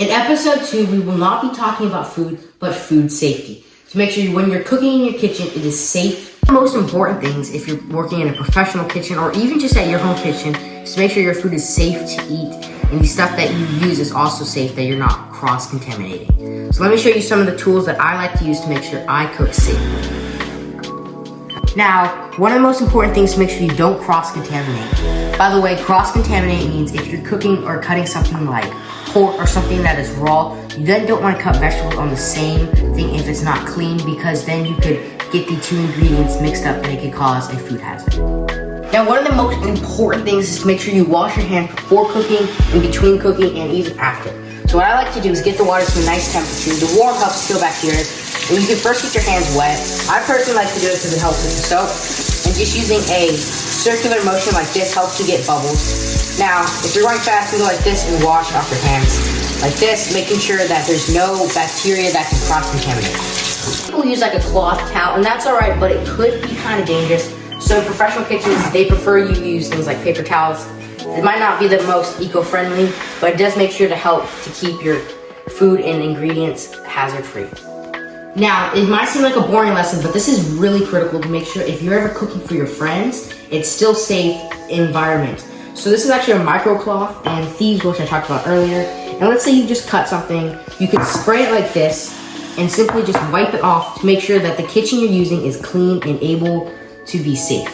In episode 2, we will not be talking about food, but food safety. To make sure when you're cooking in your kitchen, it is safe. The most important things if you're working in a professional kitchen or even just at your home kitchen is to make sure your food is safe to eat and the stuff that you use is also safe, that you're not cross-contaminating. So let me show you some of the tools that I like to use to make sure I cook safely. Now, one of the most important things to make sure you don't cross-contaminate. By the way, cross-contaminate means if you're cooking or cutting something like pork or something that is raw, you then don't want to cut vegetables on the same thing if it's not clean, because then you could get the two ingredients mixed up and it could cause a food hazard. Now, one of the most important things is to make sure you wash your hands before cooking, in between cooking, and even after. So what I like to do is get the water to a nice temperature. The warm helps kill bacteria, and you can first get your hands wet. I personally like to do it because it helps with the soap, and just using a circular motion like this helps you get bubbles. Now, if you're going fast, you go like this and wash off your hands like this, making sure that there's no bacteria that can cross-contaminate. People use like a cloth towel, and that's all right, but it could be kind of dangerous. So in professional kitchens, they prefer you use things like paper towels. It might not be the most eco-friendly, but it does make sure to help to keep your food and ingredients hazard-free. Now, it might seem like a boring lesson, but this is really critical to make sure if you're ever cooking for your friends, it's still safe environment. So this is actually a microcloth and thieves, which I talked about earlier. And let's say you just cut something, you can spray it like this and simply just wipe it off to make sure that the kitchen you're using is clean and able to be safe.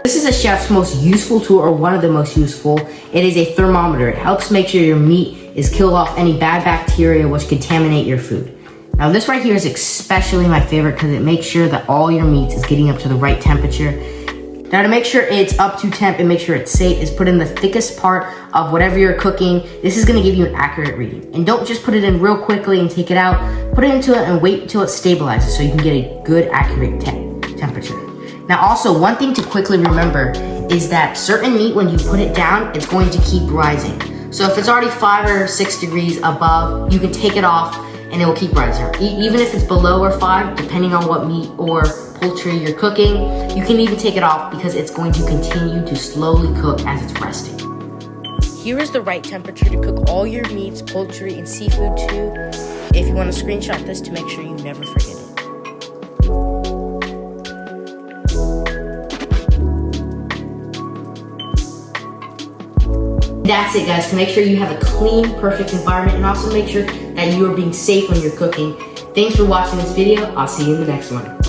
This is a chef's most useful tool, or one of the most useful. It is a thermometer. It helps make sure your meat is killed off any bad bacteria which contaminate your food. Now this right here is especially my favorite because it makes sure that all your meat is getting up to the right temperature. Now to make sure it's up to temp and make sure it's safe is put in the thickest part of whatever you're cooking. This is gonna give you an accurate reading. And don't just put it in real quickly and take it out. Put it into it and wait until it stabilizes so you can get a good accurate temperature. Now also, one thing to quickly remember is that certain meat, when you put it down, it's going to keep rising. So if it's already 5 or 6 degrees above, you can take it off and it will keep rising. Even if it's below or 5, depending on what meat or poultry you're cooking, you can even take it off because it's going to continue to slowly cook as it's resting. Here is the right temperature to cook all your meats, poultry, and seafood too. If you want to screenshot this to make sure you never forget it. That's it, guys, to make sure you have a clean, perfect environment, and also make sure that you are being safe when you're cooking. Thanks for watching this video. I'll see you in the next one.